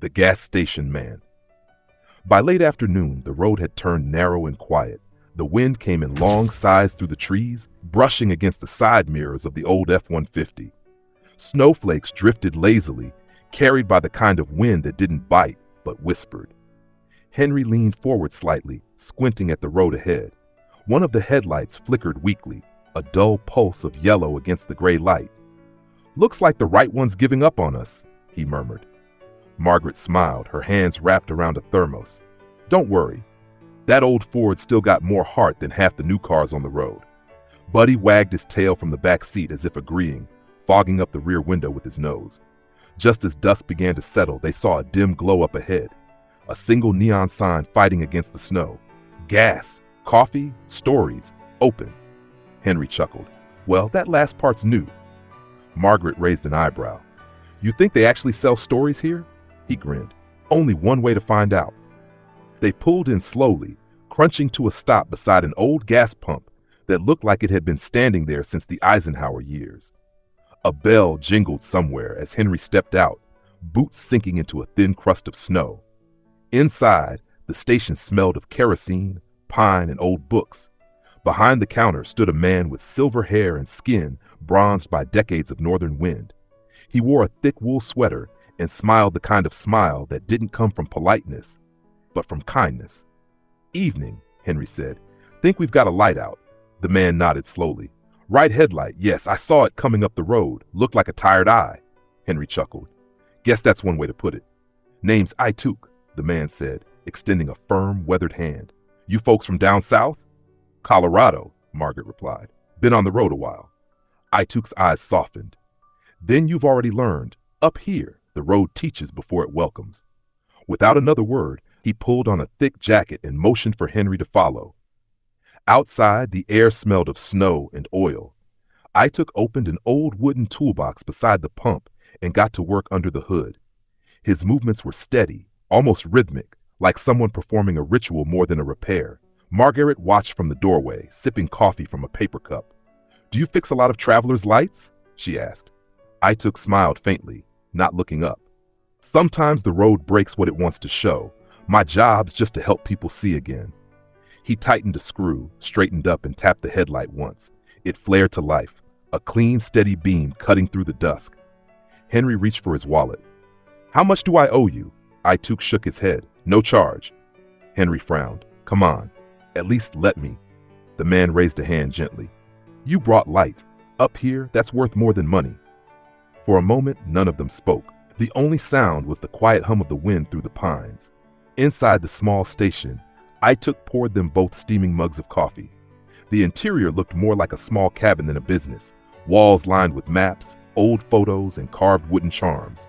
The gas station man. By late afternoon, the road had turned narrow and quiet. The wind came in long sighs through the trees, brushing against the side mirrors of the old F-150. Snowflakes drifted lazily, carried by the kind of wind that didn't bite, but whispered. Henry leaned forward slightly, squinting at the road ahead. One of the headlights flickered weakly, a dull pulse of yellow against the gray light. "Looks like the right one's giving up on us," he murmured. Margaret smiled, her hands wrapped around a thermos. "Don't worry. That old Ford still got more heart than half the new cars on the road." Buddy wagged his tail from the back seat as if agreeing, fogging up the rear window with his nose. Just as dusk began to settle, they saw a dim glow up ahead. A single neon sign fighting against the snow. Gas, coffee, stories, open. Henry chuckled. "Well, that last part's new." Margaret raised an eyebrow. "You think they actually sell stories here?" He grinned. "Only one way to find out." They pulled in slowly, crunching to a stop beside an old gas pump that looked like it had been standing there since the Eisenhower years. A bell jingled somewhere as Henry stepped out, boots sinking into a thin crust of snow. Inside, the station smelled of kerosene, pine, and old books. Behind the counter stood a man with silver hair and skin bronzed by decades of northern wind. He wore a thick wool sweater and smiled the kind of smile that didn't come from politeness, but from kindness. "Evening," Henry said. "Think we've got a light out." The man nodded slowly. "Right headlight, yes, I saw it coming up the road. Looked like a tired eye." Henry chuckled. "Guess that's one way to put it." "Name's Ituk," the man said, extending a firm, weathered hand. "You folks from down south?" "Colorado," Margaret replied. "Been on the road a while." Ituk's eyes softened. "Then you've already learned, up here, the road teaches before it welcomes." Without another word, he pulled on a thick jacket and motioned for Henry to follow. Outside, the air smelled of snow and oil. Ituk opened an old wooden toolbox beside the pump and got to work under the hood. His movements were steady, almost rhythmic, like someone performing a ritual more than a repair. Margaret watched from the doorway, sipping coffee from a paper cup. "Do you fix a lot of travelers' lights?" she asked. Ituk smiled faintly, not looking up. "Sometimes the road breaks what it wants to show. My job's just to help people see again." He tightened a screw, straightened up, and tapped the headlight once. It flared to life, a clean, steady beam cutting through the dusk. Henry reached for his wallet. "How much do I owe you?" Ituk shook his head. "No charge." Henry frowned. "Come on, at least let me." The man raised a hand gently. "You brought light. Up here, that's worth more than money." For a moment, none of them spoke. The only sound was the quiet hum of the wind through the pines. Inside the small station, Ituk poured them both steaming mugs of coffee. The interior looked more like a small cabin than a business, walls lined with maps, old photos, and carved wooden charms.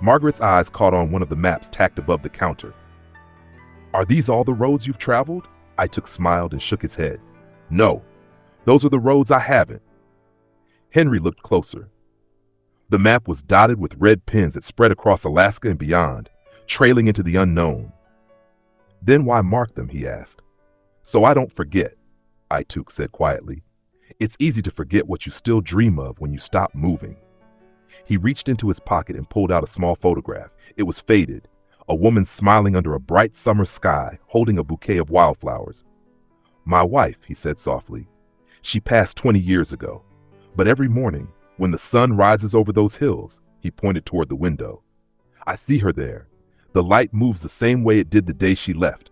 Margaret's eyes caught on one of the maps tacked above the counter. "Are these all the roads you've traveled?" Ituk smiled and shook his head. "No, those are the roads I haven't." Henry looked closer. The map was dotted with red pins that spread across Alaska and beyond, trailing into the unknown. "Then why mark them?" he asked. "So I don't forget," Ituk said quietly. "It's easy to forget what you still dream of when you stop moving." He reached into his pocket and pulled out a small photograph. It was faded, a woman smiling under a bright summer sky, holding a bouquet of wildflowers. "My wife," he said softly. "She passed 20 years ago. But every morning, when the sun rises over those hills," he pointed toward the window, "I see her there. The light moves the same way it did the day she left."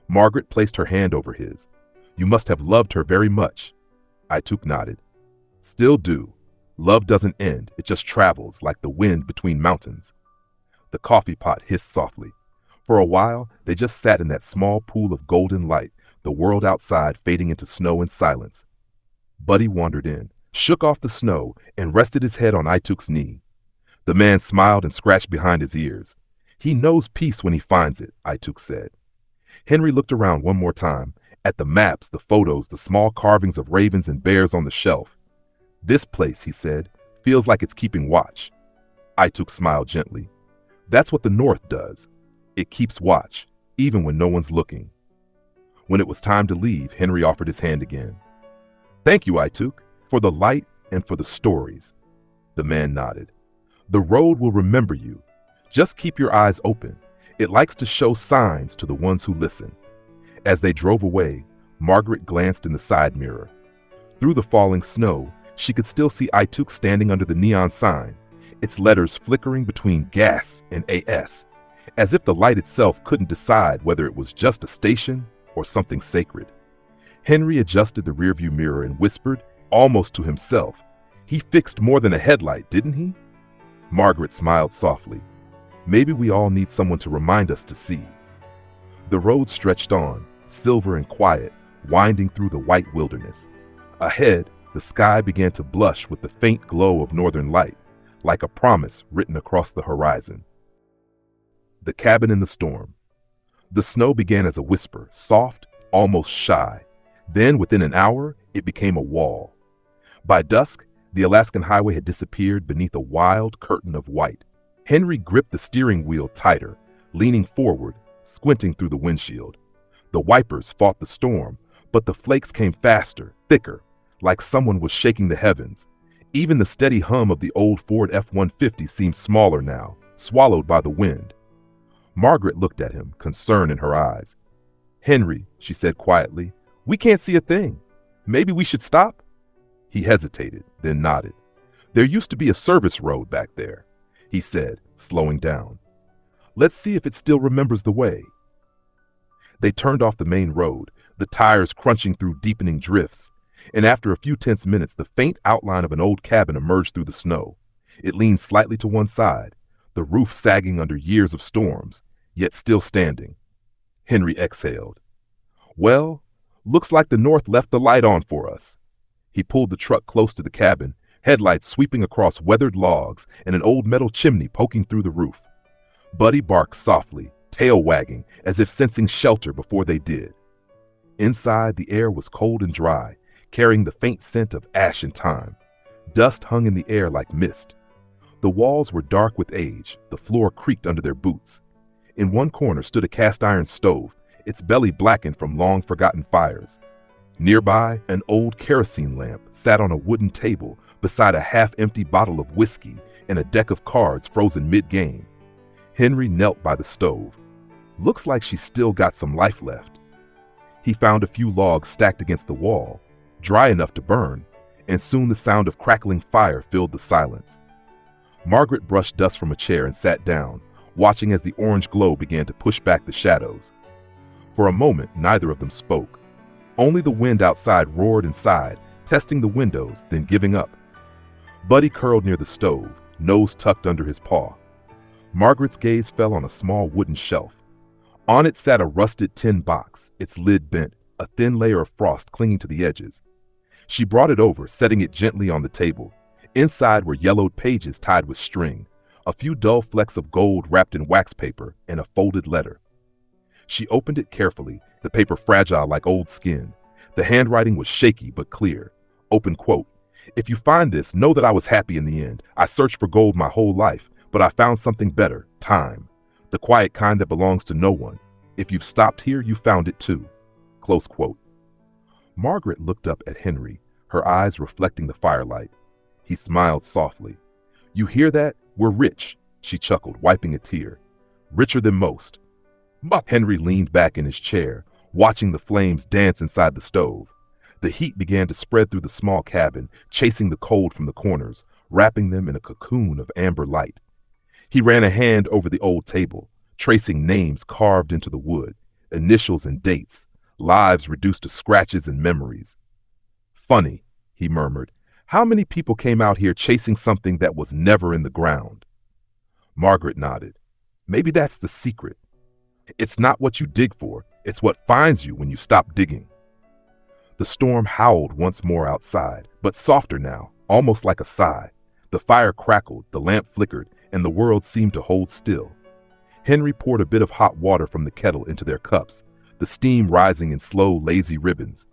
Margaret placed her hand over his. "You must have loved her very much." Ituk nodded. "Still do. Love doesn't end, it just travels like the wind between mountains." The coffee pot hissed softly. For a while, they just sat in that small pool of golden light, the world outside fading into snow and silence. Buddy wandered in, shook off the snow, and rested his head on Ituk's knee. The man smiled and scratched behind his ears. "He knows peace when he finds it," Ituk said. Henry looked around one more time, at the maps, the photos, the small carvings of ravens and bears on the shelf. "This place," he said, "feels like it's keeping watch." Ituk smiled gently. "That's what the North does. It keeps watch, even when no one's looking." When it was time to leave, Henry offered his hand again. "Thank you, Ituk, for the light and for the stories." The man nodded. "The road will remember you. Just keep your eyes open. It likes to show signs to the ones who listen." As they drove away, Margaret glanced in the side mirror. Through the falling snow, she could still see Ituk standing under the neon sign, its letters flickering between gas and AS, as if the light itself couldn't decide whether it was just a station or something sacred. Henry adjusted the rearview mirror and whispered, almost to himself, "He fixed more than a headlight, didn't he?" Margaret smiled softly. "Maybe we all need someone to remind us to see." The road stretched on, silver and quiet, winding through the white wilderness. Ahead, the sky began to blush with the faint glow of northern light, like a promise written across the horizon. The cabin in the storm. The snow began as a whisper, soft, almost shy. Then, within an hour, it became a wall. By dusk, the Alaskan highway had disappeared beneath a wild curtain of white. Henry gripped the steering wheel tighter, leaning forward, squinting through the windshield. The wipers fought the storm, but the flakes came faster, thicker, like someone was shaking the heavens. Even the steady hum of the old Ford F-150 seemed smaller now, swallowed by the wind. Margaret looked at him, concern in her eyes. "Henry," she said quietly, "we can't see a thing. Maybe we should stop?" He hesitated, then nodded. "There used to be a service road back there," he said, slowing down. "Let's see if it still remembers the way." They turned off the main road, the tires crunching through deepening drifts, and after a few tense minutes, the faint outline of an old cabin emerged through the snow. It leaned slightly to one side, the roof sagging under years of storms, yet still standing. Henry exhaled. "Well, looks like the North left the light on for us." He pulled the truck close to the cabin, headlights sweeping across weathered logs and an old metal chimney poking through the roof. Buddy barked softly, tail wagging, as if sensing shelter before they did. Inside, the air was cold and dry, carrying the faint scent of ash and time. Dust hung in the air like mist. The walls were dark with age, the floor creaked under their boots. In one corner stood a cast-iron stove, its belly blackened from long-forgotten fires. Nearby, an old kerosene lamp sat on a wooden table beside a half-empty bottle of whiskey and a deck of cards frozen mid-game. Henry knelt by the stove. "Looks like she's still got some life left." He found a few logs stacked against the wall, dry enough to burn, and soon the sound of crackling fire filled the silence. Margaret brushed dust from a chair and sat down, watching as the orange glow began to push back the shadows. For a moment, neither of them spoke. Only the wind outside roared and sighed, testing the windows, then giving up. Buddy curled near the stove, nose tucked under his paw. Margaret's gaze fell on a small wooden shelf. On it sat a rusted tin box, its lid bent, a thin layer of frost clinging to the edges. She brought it over, setting it gently on the table. Inside were yellowed pages tied with string, a few dull flecks of gold wrapped in wax paper, and a folded letter. She opened it carefully, the paper fragile like old skin. The handwriting was shaky but clear. Open quote, "If you find this, know that I was happy in the end. I searched for gold my whole life, but I found something better, time. The quiet kind that belongs to no one. If you've stopped here, you found it too." Close quote. Margaret looked up at Henry, her eyes reflecting the firelight. He smiled softly. "You hear that? We're rich," she chuckled, wiping a tear. "Richer than most." Henry leaned back in his chair, watching the flames dance inside the stove. The heat began to spread through the small cabin, chasing the cold from the corners, wrapping them in a cocoon of amber light. He ran a hand over the old table, tracing names carved into the wood, initials and dates, lives reduced to scratches and memories. "Funny," he murmured. "How many people came out here chasing something that was never in the ground?" Margaret nodded. "Maybe that's the secret. It's not what you dig for, it's what finds you when you stop digging." The storm howled once more outside, but softer now, almost like a sigh. The fire crackled, the lamp flickered, and the world seemed to hold still. Henry poured a bit of hot water from the kettle into their cups, the steam rising in slow, lazy ribbons.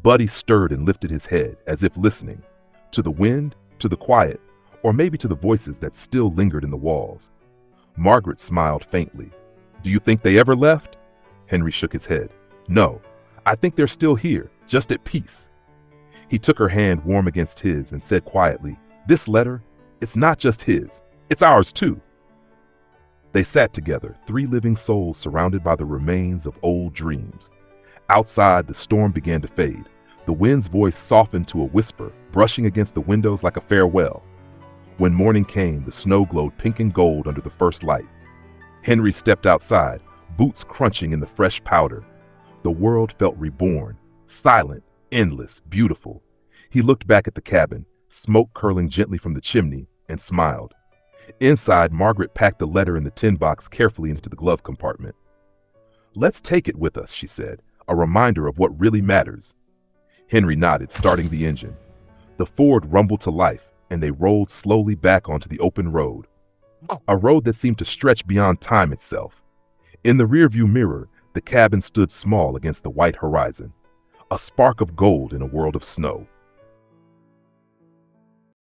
Buddy stirred and lifted his head, as if listening, to the wind, to the quiet, or maybe to the voices that still lingered in the walls. Margaret smiled faintly. "Do you think they ever left?" Henry shook his head. "No, I think they're still here, just at peace." He took her hand warm against his and said quietly, "This letter, it's not just his, it's ours too." They sat together, three living souls surrounded by the remains of old dreams. Outside, the storm began to fade. The wind's voice softened to a whisper, brushing against the windows like a farewell. When morning came, the snow glowed pink and gold under the first light. Henry stepped outside, boots crunching in the fresh powder. The world felt reborn, silent, endless, beautiful. He looked back at the cabin, smoke curling gently from the chimney, and smiled. Inside, Margaret packed the letter in the tin box carefully into the glove compartment. "Let's take it with us," she said, "a reminder of what really matters." Henry nodded, starting the engine. The Ford rumbled to life, and they rolled slowly back onto the open road. A road that seemed to stretch beyond time itself. In the rearview mirror, the cabin stood small against the white horizon, a spark of gold in a world of snow.